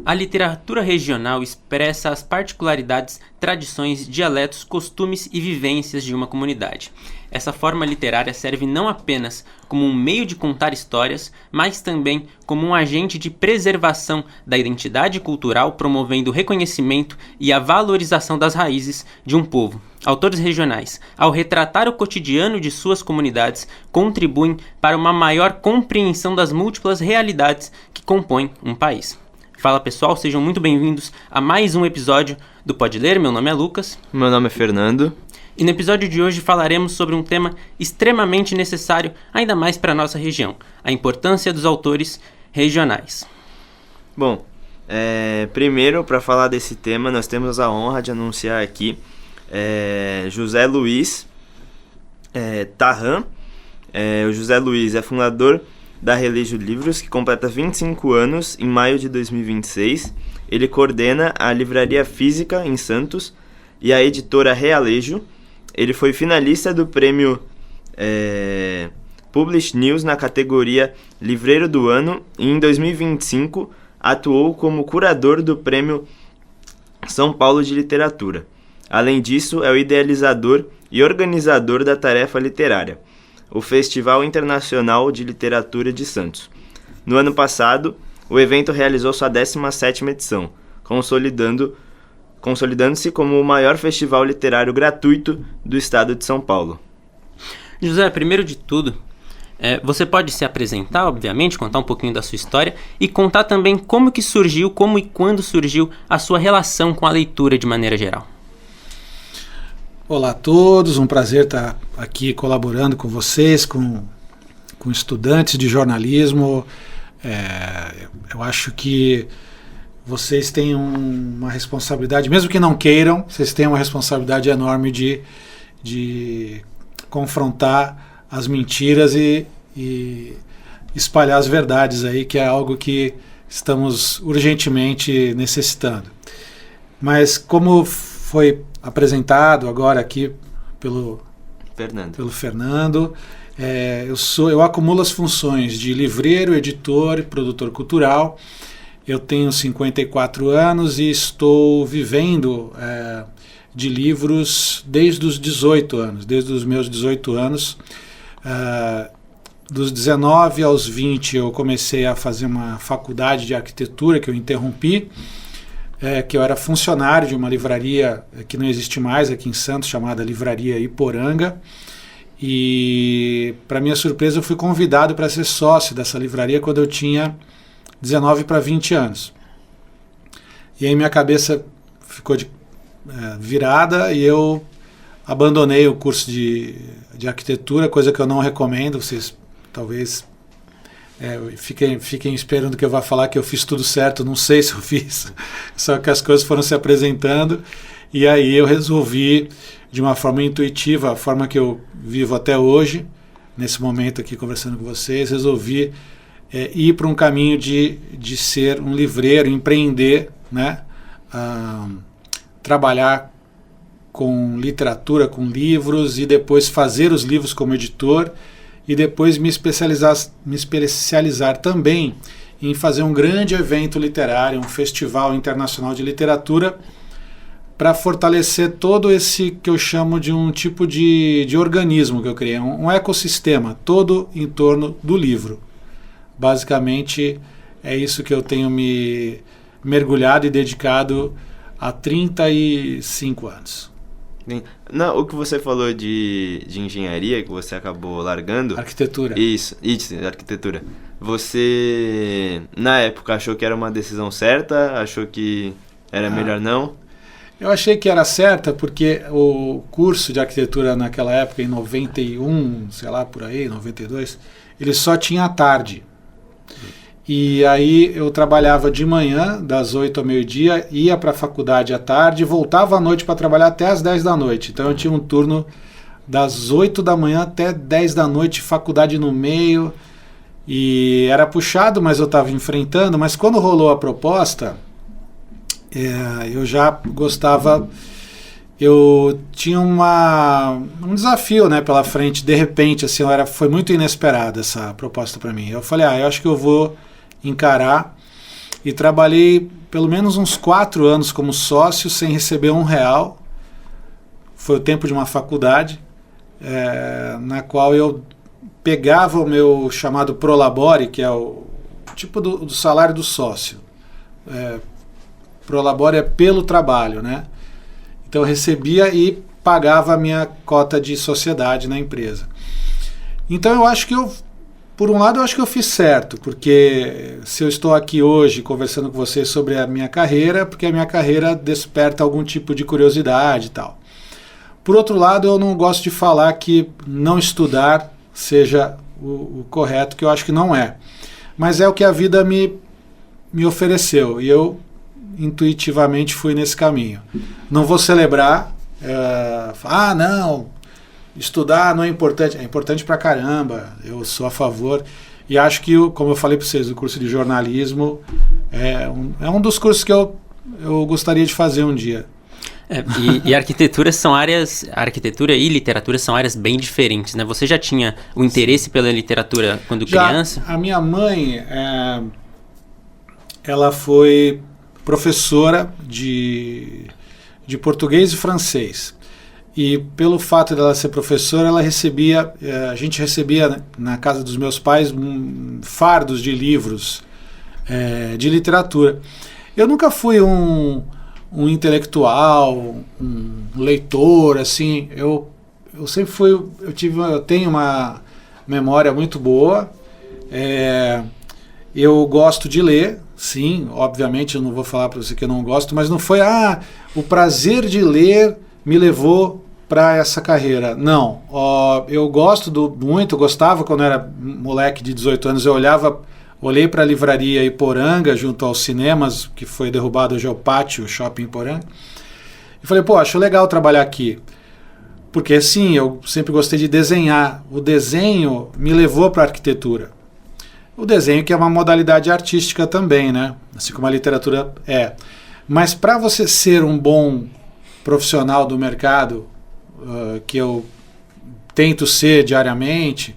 A literatura regional expressa as particularidades, tradições, dialetos, costumes e vivências de uma comunidade. Essa forma literária serve não apenas como um meio de contar histórias, mas também como um agente de preservação da identidade cultural, promovendo o reconhecimento e a valorização das raízes de um povo. Autores regionais, ao retratar o cotidiano de suas comunidades, contribuem para uma maior compreensão das múltiplas realidades que compõem um país. Fala pessoal, sejam muito bem-vindos a mais um episódio do Pode Ler. Meu nome é Lucas. Meu nome é Fernando. E no episódio de hoje falaremos sobre um tema extremamente necessário, ainda mais para a nossa região, a importância dos autores regionais. Bom, primeiro, para falar desse tema, nós temos a honra de anunciar aqui José Luiz Tarran. O José Luiz é fundador da Relejo Livros, que completa 25 anos em maio de 2026. Ele coordena a livraria física em Santos e a editora Realejo. Ele foi finalista do prêmio Publish News na categoria Livreiro do Ano e em 2025 atuou como curador do prêmio São Paulo de Literatura. Além disso, é o idealizador e organizador da Tarefa Literária, o Festival Internacional de Literatura de Santos. No ano passado, o evento realizou sua 17ª edição, consolidando-se como o maior festival literário gratuito do estado de São Paulo. José, primeiro de tudo, você pode se apresentar, obviamente, contar um pouquinho da sua história e contar também como que surgiu, como e quando surgiu a sua relação com a leitura de maneira geral. Olá a todos, um prazer estar aqui colaborando com vocês, com estudantes de jornalismo. Eu acho que vocês têm uma responsabilidade, mesmo que não queiram, vocês têm uma responsabilidade enorme de confrontar as mentiras e espalhar as verdades aí, que é algo que estamos urgentemente necessitando. Mas como foi apresentado agora aqui pelo Fernando, eu acumulo as funções de livreiro, editor e produtor cultural. Eu tenho 54 anos e estou vivendo de livros desde os 18 anos, desde os meus 18 anos. Dos 19 aos 20 eu comecei a fazer uma faculdade de arquitetura que eu interrompi, que eu era funcionário de uma livraria que não existe mais aqui em Santos, chamada Livraria Iporanga. E, para minha surpresa, eu fui convidado para ser sócio dessa livraria quando eu tinha 19 para 20 anos. E aí minha cabeça ficou virada e eu abandonei o curso de arquitetura, coisa que eu não recomendo. Vocês talvez fiquem esperando que eu vá falar que eu fiz tudo certo. Não sei se eu fiz, só que as coisas foram se apresentando e aí eu resolvi, de uma forma intuitiva, a forma que eu vivo até hoje, nesse momento aqui conversando com vocês, resolvi ir para um caminho de ser um livreiro, empreender, né? Trabalhar com literatura, com livros, e depois fazer os livros como editor, e depois me especializar também em fazer um grande evento literário, um festival internacional de literatura, para fortalecer todo esse que eu chamo de um tipo de organismo que eu criei, um ecossistema todo em torno do livro. Basicamente é isso que eu tenho me mergulhado e dedicado há 35 anos. Não, o que você falou de engenharia, que você acabou largando... Arquitetura. Isso, arquitetura. Você, na época, achou que era uma decisão certa? Achou que era melhor não? Eu achei que era certa porque o curso de arquitetura naquela época, em 91, sei lá, por aí, 92, ele só tinha à tarde. E aí eu trabalhava de manhã, das 8 ao meio-dia, ia para a faculdade à tarde, voltava à noite para trabalhar até às 10 da noite. Então eu tinha um turno das 8 da manhã até 10 da noite, faculdade no meio. E era puxado, mas eu estava enfrentando. Mas quando rolou a proposta, eu já gostava... Eu tinha um desafio, né, pela frente. De repente, assim, foi muito inesperada essa proposta para mim. Eu falei, eu acho que eu vou encarar. e trabalhei pelo menos uns 4 anos como sócio sem receber R$1. Foi o tempo de uma faculdade, na qual eu pegava o meu chamado Prolabore, que é o tipo do salário do sócio. Prolabore é pelo trabalho, né? Então eu recebia e pagava a minha cota de sociedade na empresa. Então eu acho que por um lado eu acho que eu fiz certo, porque se eu estou aqui hoje conversando com vocês sobre a minha carreira, porque a minha carreira desperta algum tipo de curiosidade e tal. Por outro lado, eu não gosto de falar que não estudar seja o correto, que eu acho que não é. Mas é o que a vida me ofereceu, e eu intuitivamente fui nesse caminho. Não vou celebrar, não, estudar não é importante pra caramba, eu sou a favor, e acho que, como eu falei para vocês, o curso de jornalismo é um dos cursos que eu gostaria de fazer um dia. E arquitetura e literatura são áreas bem diferentes, né? Você já tinha o interesse pela literatura quando criança? A minha mãe, ela foi professora de português e francês. E pelo fato dela ser professora, a gente recebia na casa dos meus pais fardos de livros de literatura. Eu nunca fui um intelectual, um leitor, assim. Eu sempre fui, eu tenho uma memória muito boa. Eu gosto de ler, sim, obviamente eu não vou falar para você que eu não gosto, mas não foi, o prazer de ler me levou para essa carreira. Não, eu gostava quando eu era moleque de 18 anos, olhei para a livraria Iporanga, junto aos cinemas, que foi derrubado hoje é o Pátio, o Shopping Iporanga, e falei, acho legal trabalhar aqui, porque sim, eu sempre gostei de desenhar, o desenho me levou para a arquitetura. O desenho que é uma modalidade artística também, né? Assim como a literatura é. Mas para você ser um bom profissional do mercado, que eu tento ser diariamente,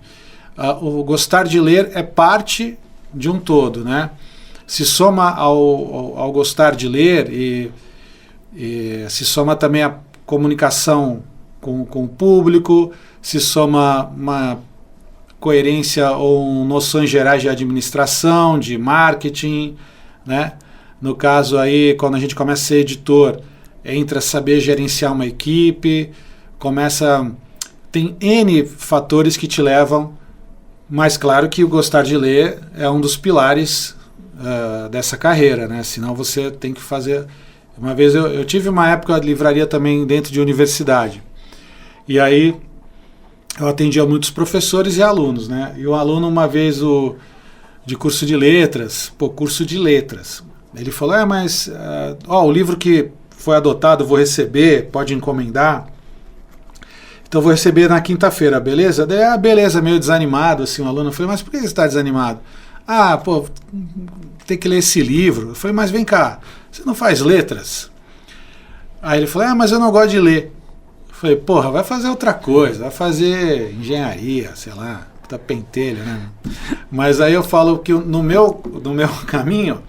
o gostar de ler é parte de um todo, né? Se soma ao gostar de ler e se soma também a comunicação com o público, se soma uma coerência ou noções gerais de administração, de marketing, né? No caso aí, quando a gente começa a ser editor, entra saber gerenciar uma equipe, tem N fatores que te levam, mas claro que o gostar de ler é um dos pilares dessa carreira, né? Senão você tem que fazer... Uma vez eu tive uma época de livraria também dentro de universidade, e aí eu atendia muitos professores e alunos, né? E um aluno, uma vez, de curso de letras, ele falou, mas o livro que foi adotado, vou receber, pode encomendar, então vou receber na quinta-feira, beleza? Daí, beleza, meio desanimado, assim, o aluno. Eu falei, mas por que você está desanimado? Tem que ler esse livro. Eu falei, mas vem cá, você não faz letras? Aí ele falou, mas eu não gosto de ler. Falei, vai fazer outra coisa, vai fazer engenharia, sei lá, pentelho, né? Mas aí eu falo que no meu caminho,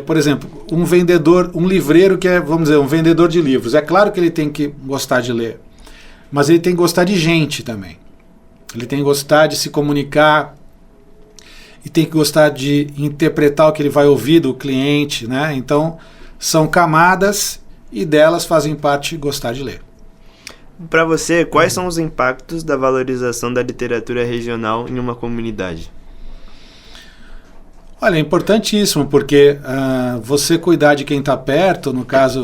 por exemplo, um livreiro que é, vamos dizer, um vendedor de livros. É claro que ele tem que gostar de ler, mas ele tem que gostar de gente também. Ele tem que gostar de se comunicar e tem que gostar de interpretar o que ele vai ouvir do cliente, né? Então, são camadas e delas fazem parte gostar de ler. Para você, quais são os impactos da valorização da literatura regional em uma comunidade? Olha, é importantíssimo, porque você cuidar de quem está perto, no caso,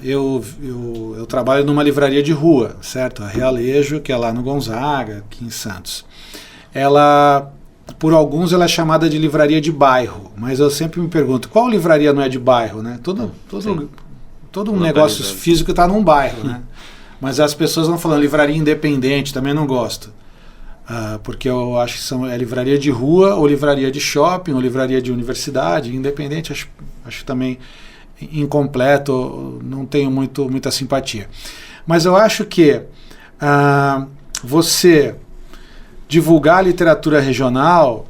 eu trabalho numa livraria de rua, certo? A Realejo, que é lá no Gonzaga, aqui em Santos. Por alguns, ela é chamada de livraria de bairro, mas eu sempre me pergunto, qual livraria não é de bairro, né? Todo um negócio físico está num bairro, né? Mas as pessoas vão falando livraria independente, também não gosto. Porque eu acho que é livraria de rua, ou livraria de shopping, ou livraria de universidade. Independente, acho também incompleto, não tenho muita simpatia. Mas eu acho que você divulgar a literatura regional,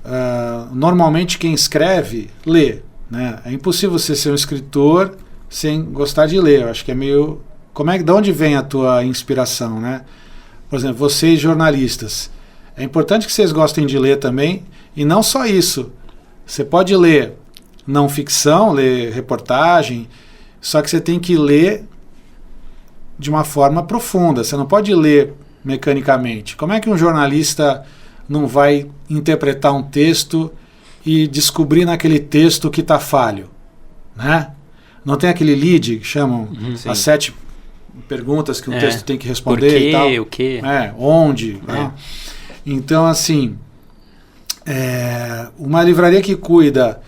normalmente quem escreve, lê. Né? É impossível você ser um escritor sem gostar de ler. Eu acho que é meio... de onde vem a tua inspiração, né? Por exemplo, vocês jornalistas, é importante que vocês gostem de ler também, e não só isso. Você pode ler não ficção, ler reportagem, só que você tem que ler de uma forma profunda. Você não pode ler mecanicamente. Como é que um jornalista não vai interpretar um texto e descobrir naquele texto que está falho? Né? Não tem aquele lead que chamam as 7 perguntas que um texto tem que responder. Por quê? E tal. O quê? Onde? Né? Então, assim, uma livraria que cuida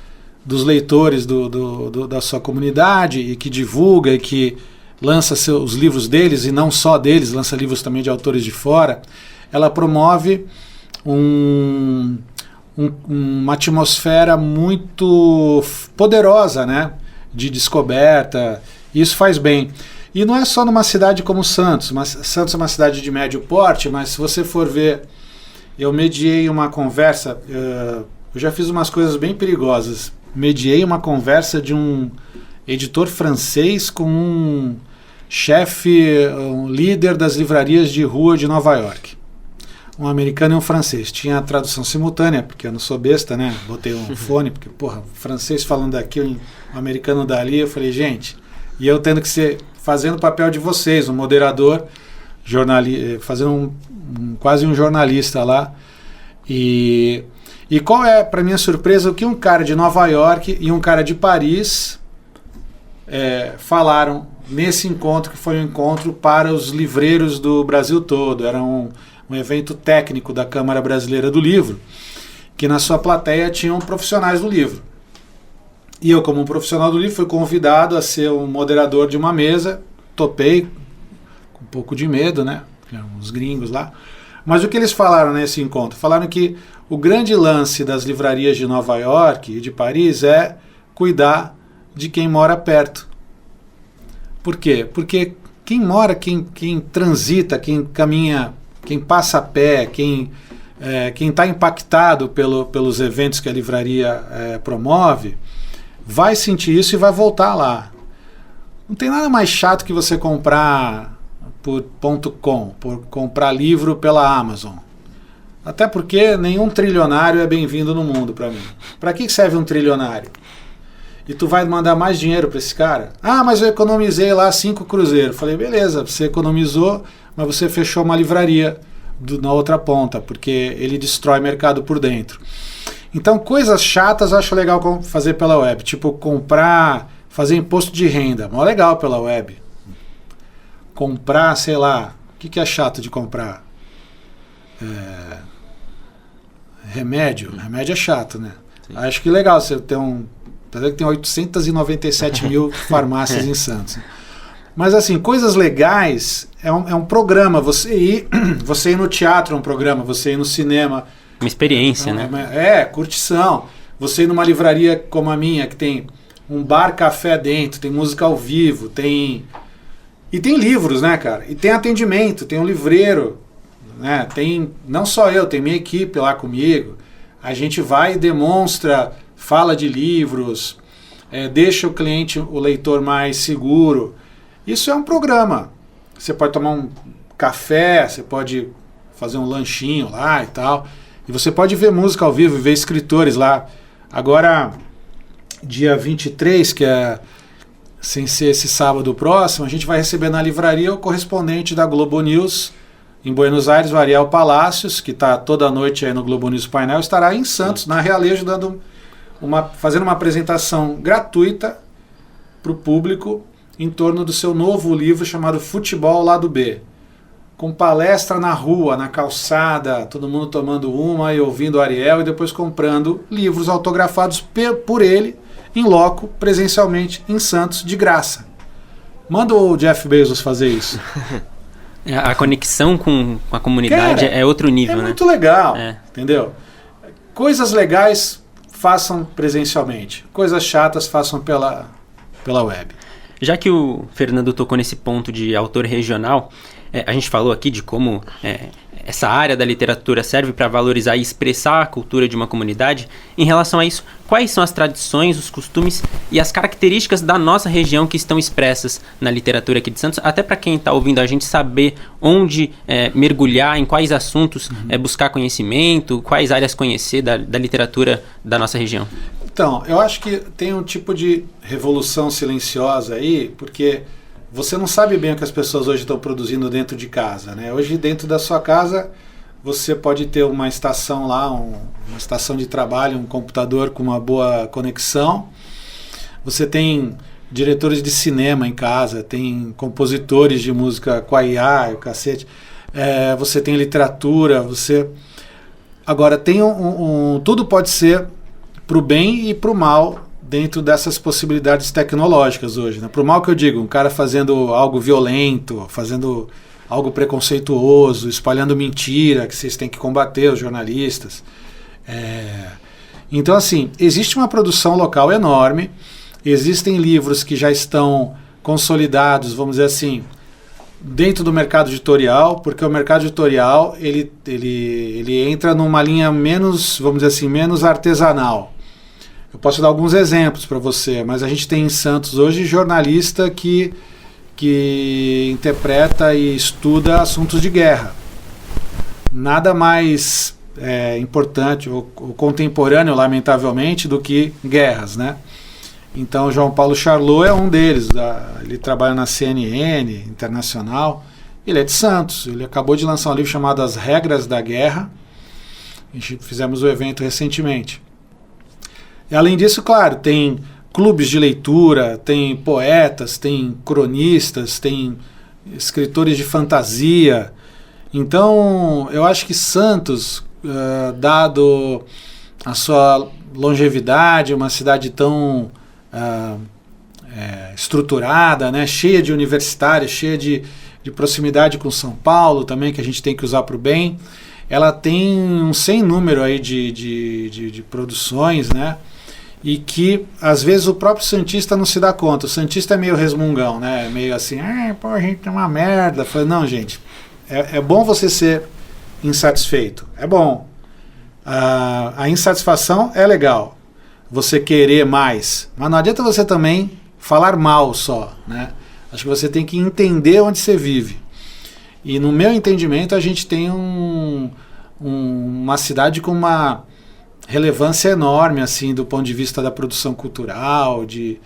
dos leitores da sua comunidade e que divulga e que lança os livros deles, e não só deles, lança livros também de autores de fora, ela promove uma atmosfera muito poderosa, né, de descoberta. Isso faz bem. E não é só numa cidade como Santos. Santos é uma cidade de médio porte, mas se você for ver, eu mediei uma conversa, eu já fiz umas coisas bem perigosas. Mediei uma conversa de um editor francês com um chefe, um líder das livrarias de rua de Nova York. Um americano e um francês. Tinha a tradução simultânea, porque eu não sou besta, né? Botei um fone, porque, francês falando daqui, um americano dali. Eu falei, gente, e eu tendo que ser, fazendo o papel de vocês, um moderador, fazendo quase um jornalista lá. E qual é, para minha surpresa, o que um cara de Nova York e um cara de Paris falaram nesse encontro, que foi um encontro para os livreiros do Brasil todo. Era um evento técnico da Câmara Brasileira do Livro, que na sua plateia tinham profissionais do livro. E eu, como um profissional do livro, fui convidado a ser um moderador de uma mesa. Topei, com um pouco de medo, né? Uns gringos lá. Mas o que eles falaram nesse encontro? Falaram que o grande lance das livrarias de Nova York e de Paris é cuidar de quem mora perto. Por quê? Porque quem mora, quem transita, quem caminha, quem passa a pé, quem está impactado pelos eventos que a livraria promove, vai sentir isso e vai voltar lá. Não tem nada mais chato que você comprar por .com, por comprar livro pela Amazon. Até porque nenhum trilionário é bem-vindo no mundo para mim. Para que serve um trilionário? E tu vai mandar mais dinheiro para esse cara? Ah, mas eu economizei lá 5 cruzeiros. Falei, beleza, você economizou, mas você fechou uma livraria na outra ponta, porque ele destrói mercado por dentro. Então, coisas chatas eu acho legal fazer pela web. Tipo, fazer imposto de renda. Mó legal pela web. Comprar, sei lá, o que é chato de comprar? Remédio. Remédio é chato, né? Sim. Acho que legal você ter apesar que tem 897 mil farmácias em Santos. Mas assim, coisas legais é um programa. Você ir no teatro é um programa, você ir no cinema. Uma experiência, né? Curtição. Você ir numa livraria como a minha, que tem um bar-café dentro, tem música ao vivo, e tem livros, né, cara? E tem atendimento, tem um livreiro, né? Tem, não só eu, tem minha equipe lá comigo. A gente vai e demonstra, fala de livros, deixa o cliente, o leitor mais seguro. Isso é um programa. Você pode tomar um café, você pode fazer um lanchinho lá e tal. E você pode ver música ao vivo, ver escritores lá. Agora, dia 23, que é sem ser esse sábado próximo, a gente vai receber na livraria o correspondente da Globo News em Buenos Aires, o Ariel Palacios, que está toda noite aí no Globo News Painel, estará em Santos, na Realejo, fazendo uma apresentação gratuita para o público em torno do seu novo livro chamado Futebol Lado B, com palestra na rua, na calçada, todo mundo tomando uma e ouvindo o Ariel e depois comprando livros autografados por ele, em loco, presencialmente, em Santos, de graça. Manda o Jeff Bezos fazer isso. A conexão com a comunidade, cara, é outro nível, né? É muito legal, entendeu? Coisas legais façam presencialmente, coisas chatas façam pela web. Já que o Fernando tocou nesse ponto de autor regional, a gente falou aqui de como essa área da literatura serve para valorizar e expressar a cultura de uma comunidade. Em relação a isso, quais são as tradições, os costumes e as características da nossa região que estão expressas na literatura aqui de Santos, até para quem está ouvindo a gente saber onde mergulhar, em quais assuntos buscar conhecimento, quais áreas conhecer da literatura da nossa região? Então, eu acho que tem um tipo de revolução silenciosa aí, porque você não sabe bem o que as pessoas hoje estão produzindo dentro de casa, né? Hoje, dentro da sua casa, você pode ter uma estação lá, uma estação de trabalho, um computador com uma boa conexão. Você tem diretores de cinema em casa, tem compositores de música com a IA, o cacete. Você tem literatura, você... Agora, tem tudo pode ser para o bem e para o mal dentro dessas possibilidades tecnológicas hoje, né? Para o mal que eu digo, um cara fazendo algo violento, fazendo algo preconceituoso, espalhando mentira, que vocês têm que combater, os jornalistas. Então, assim, existe uma produção local enorme, existem livros que já estão consolidados, vamos dizer assim, dentro do mercado editorial, porque o mercado editorial ele entra numa linha menos, vamos dizer assim, menos artesanal. Eu posso dar alguns exemplos para você, mas a gente tem em Santos hoje jornalista que interpreta e estuda assuntos de guerra. Nada mais importante ou contemporâneo, lamentavelmente, do que guerras, né? Então, João Paulo Charlot é um deles. Ele trabalha na CNN Internacional. Ele é de Santos. Ele acabou de lançar um livro chamado As Regras da Guerra. A gente fizemos o evento recentemente. E, além disso, claro, tem clubes de leitura, tem poetas, tem cronistas, tem escritores de fantasia. Então, eu acho que Santos, dado a sua longevidade, uma cidade tão estruturada, né, cheia de universitários, cheia de proximidade com São Paulo também, que a gente tem que usar para o bem, ela tem um sem número aí de produções, né? E que, às vezes, o próprio Santista não se dá conta. O Santista é meio resmungão, né? Meio assim, pô, a gente é uma merda. Falei, não, gente, é bom você ser insatisfeito. É bom. A insatisfação é legal. Você querer mais. Mas não adianta você também falar mal só, né? Acho que você tem que entender onde você vive. E, no meu entendimento, a gente tem uma cidade com uma relevância enorme, assim, do ponto de vista da produção cultural, de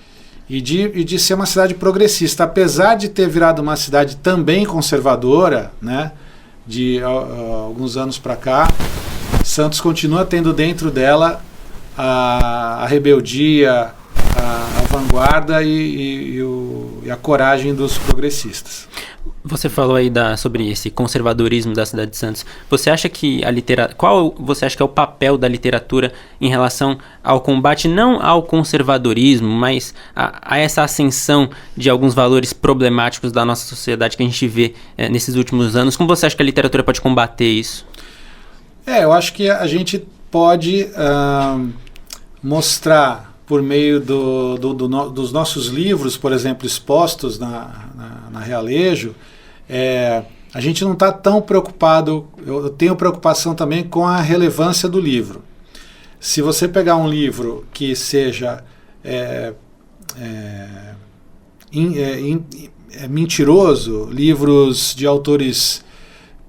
ser uma cidade progressista, apesar de ter virado uma cidade também conservadora, né, de alguns anos para cá. Santos continua tendo dentro dela a rebeldia, a vanguarda e a coragem dos progressistas. Você falou aí sobre esse conservadorismo da cidade de Santos. Você acha que qual você acha que é o papel da literatura em relação ao combate, não ao conservadorismo, mas a essa ascensão de alguns valores problemáticos da nossa sociedade que a gente vê nesses últimos anos? Como você acha que a literatura pode combater isso? Eu acho que a gente pode mostrar por meio dos nossos livros, por exemplo, expostos na Realejo. A gente não está tão preocupado, eu tenho preocupação também com a relevância do livro. Se você pegar um livro que seja mentiroso, livros de autores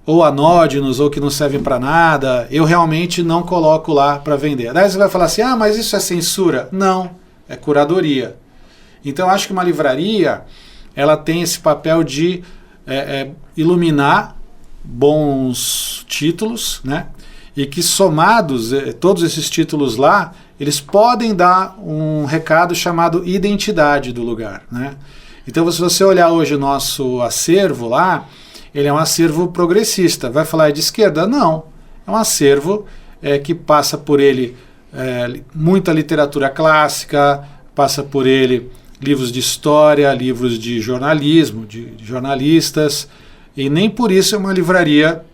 ou anódinos ou que não servem para nada, eu realmente não coloco lá para vender. Daí você vai falar assim, mas isso é censura? Não, é curadoria. Então acho que uma livraria ela tem esse papel de iluminar bons títulos, né? E que somados, todos esses títulos lá, eles podem dar um recado chamado identidade do lugar, né? Então, se você olhar hoje o nosso acervo lá, ele é um acervo progressista. Vai falar de esquerda? Não. É um acervo que passa por ele muita literatura clássica, passa por ele livros de história, livros de jornalismo, de jornalistas, e nem por isso é uma livraria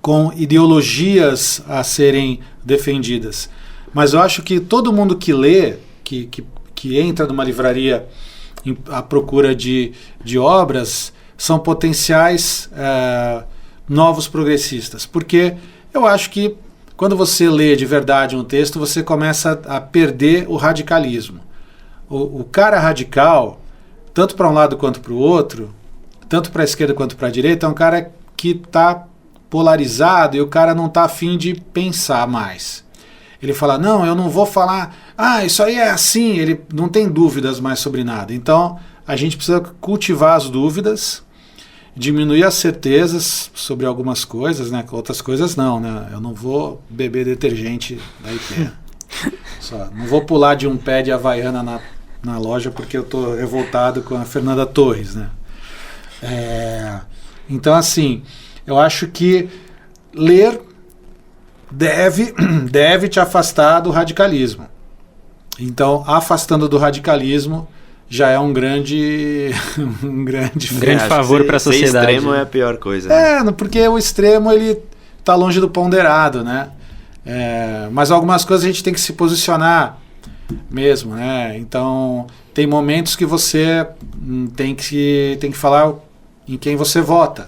com ideologias a serem defendidas. Mas eu acho que todo mundo que lê, que entra numa livraria à procura de obras, são potenciais novos progressistas. Porque eu acho que quando você lê de verdade um texto, você começa a perder o radicalismo. O cara radical, tanto para um lado quanto para o outro, tanto para a esquerda quanto para a direita, é um cara que está polarizado e o cara não está afim de pensar mais. Ele fala, não, eu não vou falar, isso aí é assim, ele não tem dúvidas mais sobre nada. Então, a gente precisa cultivar as dúvidas, diminuir as certezas sobre algumas coisas, né? Outras coisas não, né? Eu não vou beber detergente da IPE. Não vou pular de um pé de Havaiana na loja porque eu estou revoltado com a Fernanda Torres, né? Então, assim, eu acho que ler deve te afastar do radicalismo. Então, afastando do radicalismo já é um grande favor para a sociedade. Ser extremo é a pior coisa. Né? Porque o extremo ele está longe do ponderado, né? Mas algumas coisas a gente tem que se posicionar mesmo, né? Então, tem momentos que você tem que falar em quem você vota.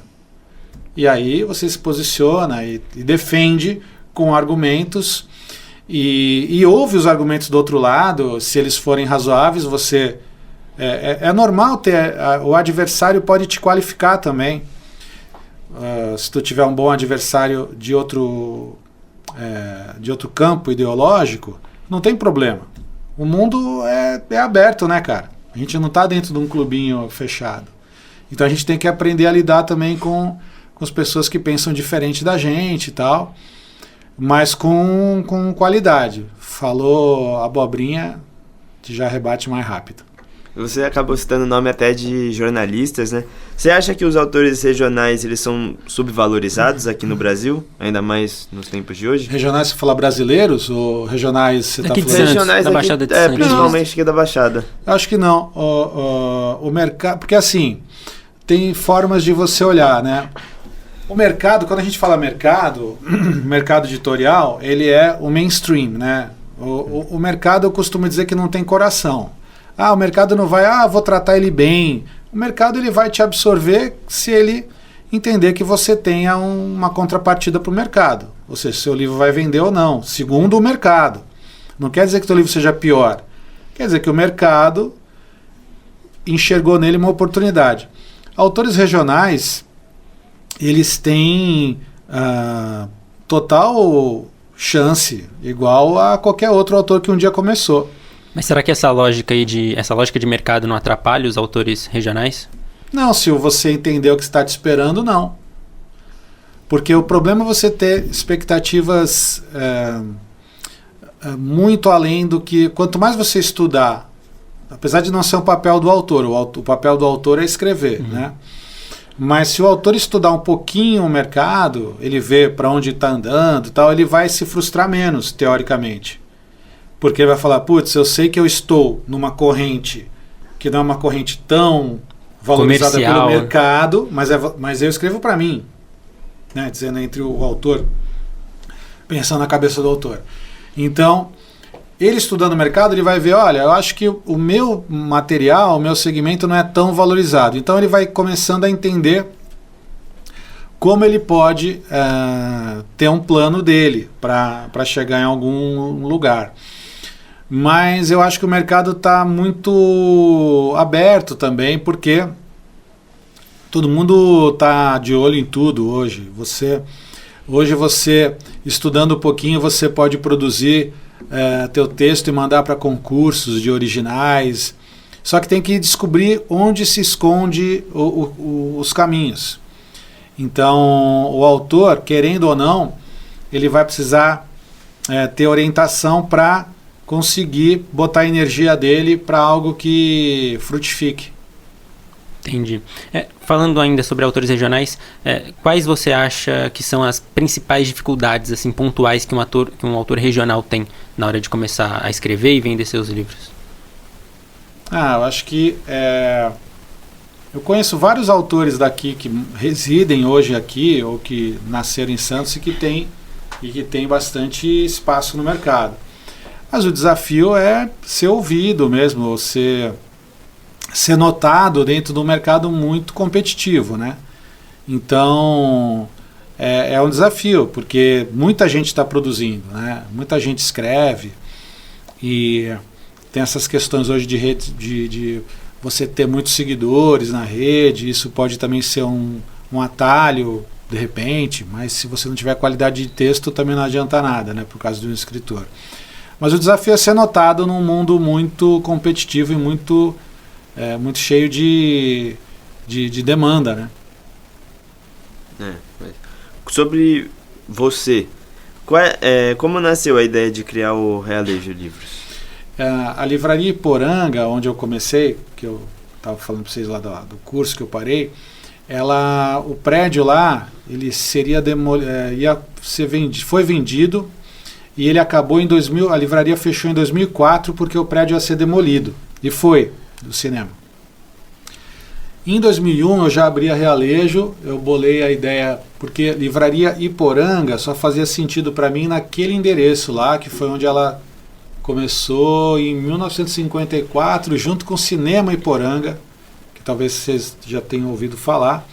E aí você se posiciona e defende com argumentos e ouve os argumentos do outro lado, se eles forem razoáveis, você... É normal ter... O adversário pode te qualificar também. Se tu tiver um bom adversário de outro campo ideológico, não tem problema. O mundo é aberto, né, cara? A gente não está dentro de um clubinho fechado. Então a gente tem que aprender a lidar também com as pessoas que pensam diferente da gente e tal, mas com qualidade. Falou abobrinha, já rebate mais rápido. Você acabou citando o nome até de jornalistas, né? Você acha que os autores regionais eles são subvalorizados aqui no Brasil, ainda mais nos tempos de hoje? Regionais, você fala brasileiros ou regionais você está falando? Regionais da Baixada de Santos. Principalmente aqui da Baixada. Acho que não. O mercado, porque assim, tem formas de você olhar, né? O mercado, quando a gente fala mercado, mercado editorial, ele é o mainstream, né? O mercado, eu costumo dizer que não tem coração. O mercado não vai, vou tratar ele bem. O mercado ele vai te absorver se ele entender que você tenha uma contrapartida para o mercado. Ou seja, se seu livro vai vender ou não, segundo o mercado. Não quer dizer que o seu livro seja pior. Quer dizer que o mercado enxergou nele uma oportunidade. Autores regionais, eles têm total chance, igual a qualquer outro autor que um dia começou. Mas será que essa lógica de mercado não atrapalha os autores regionais? Não, se você entender o que está te esperando, não. Porque o problema é você ter expectativas muito além do que... Quanto mais você estudar, apesar de não ser um papel do autor, o papel do autor é escrever, né? Mas se o autor estudar um pouquinho o mercado, ele vê para onde está andando e tal, ele vai se frustrar menos, teoricamente. Porque ele vai falar, putz, eu sei que eu estou numa corrente que não é uma corrente tão valorizada comercial, pelo mercado, mas eu escrevo para mim, né? Dizendo entre o autor, pensando na cabeça do autor. Então, ele estudando o mercado, ele vai ver, olha, eu acho que o meu material, o meu segmento não é tão valorizado. Então ele vai começando a entender como ele pode ter um plano dele para chegar em algum lugar. Mas eu acho que o mercado está muito aberto também, porque todo mundo está de olho em tudo hoje. Hoje você, estudando um pouquinho, você pode produzir teu texto e mandar para concursos de originais. Só que tem que descobrir onde se esconde os caminhos. Então, o autor, querendo ou não, ele vai precisar ter orientação para conseguir botar a energia dele para algo que frutifique. Entendi. Falando ainda sobre autores regionais, quais você acha que são as principais dificuldades assim, pontuais que um autor regional tem na hora de começar a escrever e vender seus livros? Eu acho que eu conheço vários autores daqui que residem hoje aqui ou que nasceram em Santos e que tem bastante espaço no mercado. Mas o desafio é ser ouvido mesmo, ser ser notado dentro de um mercado muito competitivo, né? Então é um desafio, porque muita gente está produzindo, né? Muita gente escreve, e tem essas questões hoje de rede, de você ter muitos seguidores na rede. Isso pode também ser um atalho de repente, mas se você não tiver qualidade de texto também não adianta nada, né, por causa de um escritor. Mas o desafio é ser notado num mundo muito competitivo e muito cheio de demanda, né? Sobre você, como nasceu a ideia de criar o Realejo Livros? A livraria Iporanga, onde eu comecei, que eu estava falando para vocês lá do curso que eu parei, o prédio lá, ele seria foi vendido, e ele acabou em 2000, a livraria fechou em 2004 porque o prédio ia ser demolido, e foi, do cinema. Em 2001 eu já abri a Realejo, eu bolei a ideia, porque livraria Iporanga só fazia sentido para mim naquele endereço lá, que foi onde ela começou em 1954, junto com o Cinema Iporanga, que talvez vocês já tenham ouvido falar.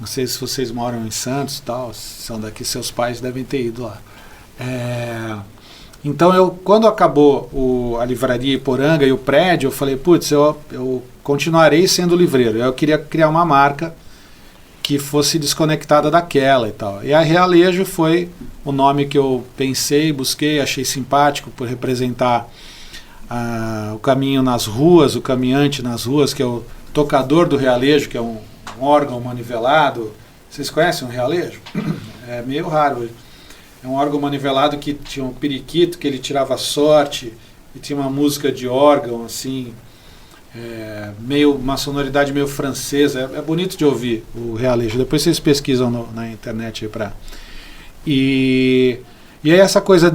Não sei se vocês moram em Santos e tal, se são daqui, seus pais devem ter ido lá. Então, quando acabou a livraria Iporanga e o prédio, eu falei, putz, eu continuarei sendo livreiro. Eu queria criar uma marca que fosse desconectada daquela e tal. E a Realejo foi o nome que eu pensei, busquei, achei simpático por representar o caminho nas ruas, o caminhante nas ruas, que é o tocador do realejo, que é um órgão manivelado. Vocês conhecem o realejo? É meio raro hoje. É um órgão manivelado que tinha um periquito, que ele tirava sorte, e tinha uma música de órgão, assim, uma sonoridade meio francesa. É bonito de ouvir o realejo. Depois vocês pesquisam na internet aí E aí essa coisa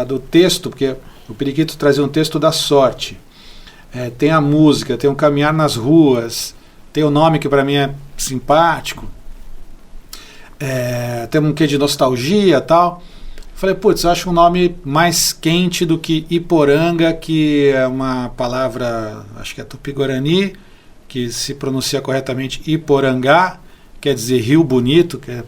do texto, porque o periquito trazia um texto da sorte. Tem a música, tem o caminhar nas ruas, tem o nome que para mim é simpático. Tem um quê de nostalgia e tal. Falei, putz, eu acho um nome mais quente do que Iporanga, que é uma palavra, acho que é tupi-guarani, que se pronuncia corretamente Iporangá, quer dizer rio bonito, quer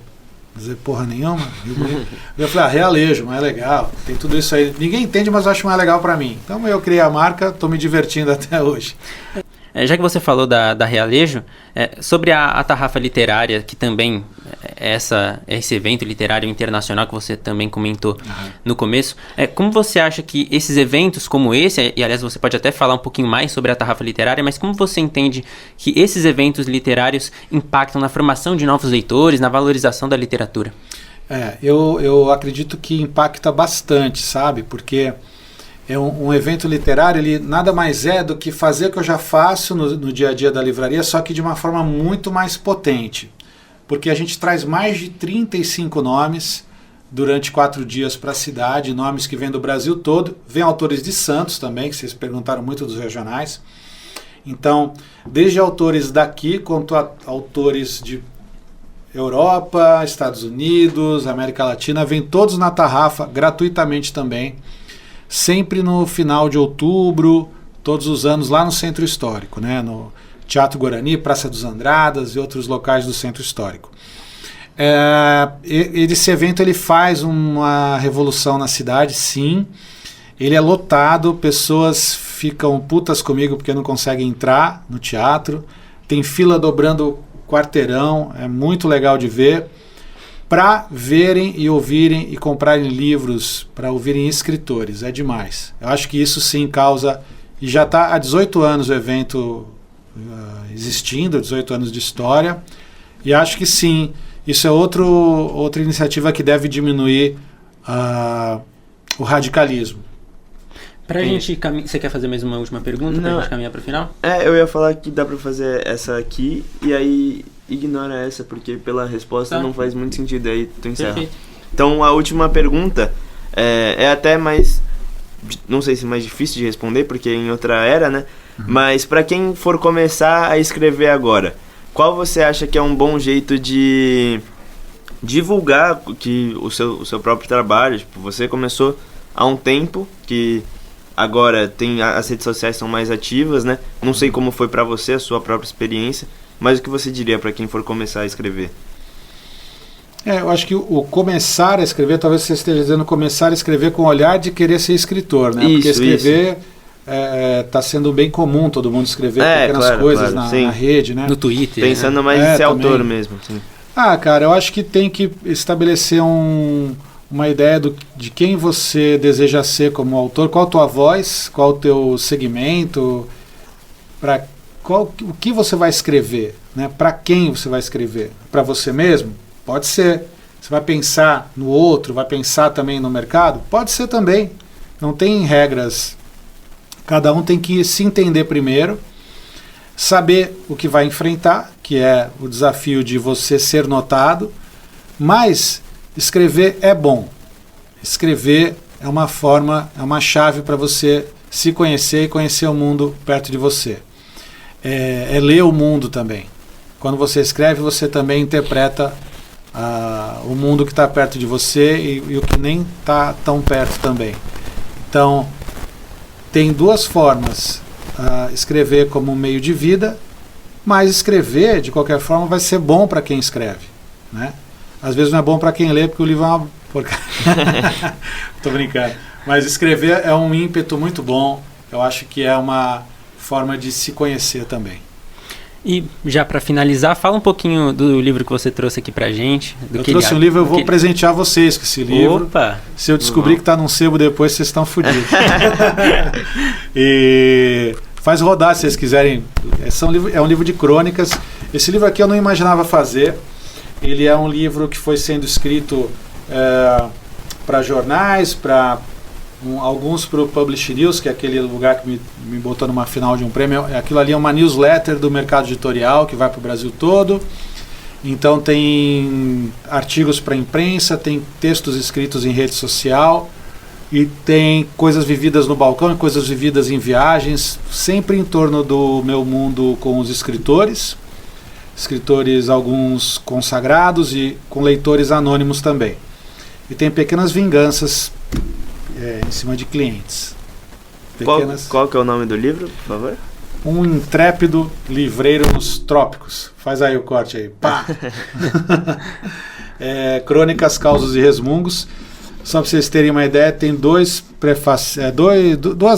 dizer porra nenhuma, rio bonito. Eu falei, Realejo, mais legal, tem tudo isso aí. Ninguém entende, mas eu acho mais legal para mim. Então eu criei a marca, estou me divertindo até hoje. Já que você falou da Realejo, sobre a Tarrafa Literária, que também é esse evento literário internacional que você também comentou no começo, como você acha que esses eventos como esse, e aliás você pode até falar um pouquinho mais sobre a Tarrafa Literária, mas como você entende que esses eventos literários impactam na formação de novos leitores, na valorização da literatura? Eu acredito que impacta bastante, sabe? Porque um evento literário, ele nada mais é do que fazer o que eu já faço no dia a dia da livraria, só que de uma forma muito mais potente. Porque a gente traz mais de 35 nomes durante 4 dias para a cidade, nomes que vêm do Brasil todo, vêm autores de Santos também, que vocês perguntaram muito dos regionais. Então, desde autores daqui, quanto a autores de Europa, Estados Unidos, América Latina, vêm todos na Tarrafa, gratuitamente também, sempre no final de outubro, todos os anos, lá no Centro Histórico, né? No Teatro Guarani, Praça dos Andradas e outros locais do Centro Histórico. Esse evento ele faz uma revolução na cidade, sim. Ele é lotado, pessoas ficam putas comigo porque não conseguem entrar no teatro. Tem fila dobrando quarteirão, é muito legal de ver. Para verem e ouvirem e comprarem livros, para ouvirem escritores, é demais. Eu acho que isso sim causa, e já está há 18 anos o evento existindo, 18 anos de história, e acho que sim, isso é outra iniciativa que deve diminuir o radicalismo. Pra gente você quer fazer mais uma última pergunta pra gente caminhar para o final? Eu ia falar que dá pra fazer essa aqui e aí ignora essa, porque pela resposta não faz muito sentido, aí tu encerra. Perfeito. Então a última pergunta é até mais, não sei se mais difícil de responder, porque é em outra era, né? Mas pra quem for começar a escrever agora, qual você acha que é um bom jeito de divulgar o seu próprio trabalho? Tipo, você começou há um tempo, que agora as redes sociais são mais ativas, né? Não sei como foi para você, a sua própria experiência, mas o que você diria para quem for começar a escrever? Eu acho que o começar a escrever, talvez você esteja dizendo começar a escrever com o olhar de querer ser escritor, né? Porque escrever está sendo bem comum, todo mundo escrever pequenas coisas na rede, né? No Twitter. Pensando mais em ser autor mesmo. Sim. Cara, eu acho que tem que estabelecer uma ideia de quem você deseja ser como autor, qual a tua voz, qual o teu segmento, o que você vai escrever, né? Para quem você vai escrever? Para você mesmo? Pode ser. Você vai pensar no outro, vai pensar também no mercado? Pode ser também. Não tem regras. Cada um tem que se entender primeiro, saber o que vai enfrentar, que é o desafio de você ser notado, mas escrever é bom. Escrever é uma forma, é uma chave para você se conhecer e conhecer o mundo perto de você. É ler o mundo também. Quando você escreve, você também interpreta o mundo que está perto de você e o que nem está tão perto também. Então, tem duas formas. Escrever como um meio de vida, mas escrever, de qualquer forma, vai ser bom para quem escreve, né? Às vezes não é bom para quem lê, porque o livro é uma porcaria. Tô brincando. Mas escrever é um ímpeto muito bom. Eu acho que é uma forma de se conhecer também. E já para finalizar, fala um pouquinho do livro que você trouxe aqui pra gente. Eu trouxe um livro, eu vou presentear vocês com esse livro. Opa! Se eu descobrir que está num sebo depois, vocês estão fodidos. E faz rodar se vocês quiserem. É um livro de crônicas. Esse livro aqui eu não imaginava fazer. Ele é um livro que foi sendo escrito para jornais, para alguns para o Publish News, que é aquele lugar que me botou numa final de um prêmio. Aquilo ali é uma newsletter do mercado editorial que vai para o Brasil todo. Então tem artigos para imprensa, tem textos escritos em rede social e tem coisas vividas no balcão e coisas vividas em viagens, sempre em torno do meu mundo com os escritores, alguns consagrados e com leitores anônimos também. E tem pequenas vinganças em cima de clientes. Qual que é o nome do livro, por favor? Um intrépido livreiro nos trópicos. Faz aí o corte aí. Pá! Crônicas, Causos e Resmungos. Só para vocês terem uma ideia, tem duas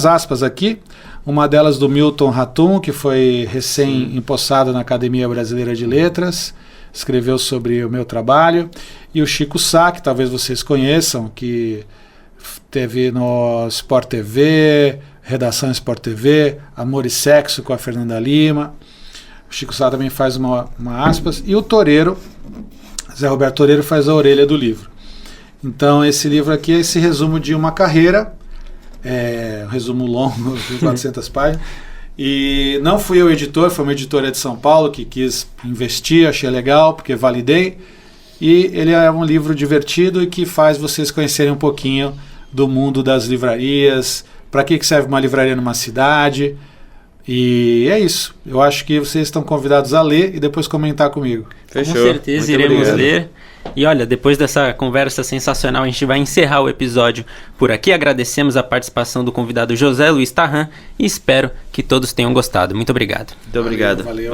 aspas aqui. Uma delas do Milton Ratum, que foi recém-empossado na Academia Brasileira de Letras. Escreveu sobre o meu trabalho. E o Chico Sá, que talvez vocês conheçam, que teve no Sport TV, Redação Sport TV, Amor e Sexo com a Fernanda Lima. O Chico Sá também faz uma aspas. E o Toreiro, Zé Roberto Toreiro, faz a orelha do livro. Então esse livro aqui é esse resumo de uma carreira, um resumo longo, de 400 páginas. E não fui eu o editor, foi uma editora de São Paulo que quis investir, achei legal, porque validei. E ele é um livro divertido e que faz vocês conhecerem um pouquinho do mundo das livrarias, para que serve uma livraria numa cidade. E é isso. Eu acho que vocês estão convidados a ler e depois comentar comigo. Fechou. Com certeza iremos ler. E olha, depois dessa conversa sensacional, a gente vai encerrar o episódio por aqui. Agradecemos a participação do convidado José Luiz Tarran e espero que todos tenham gostado. Muito obrigado. Muito obrigado. Valeu.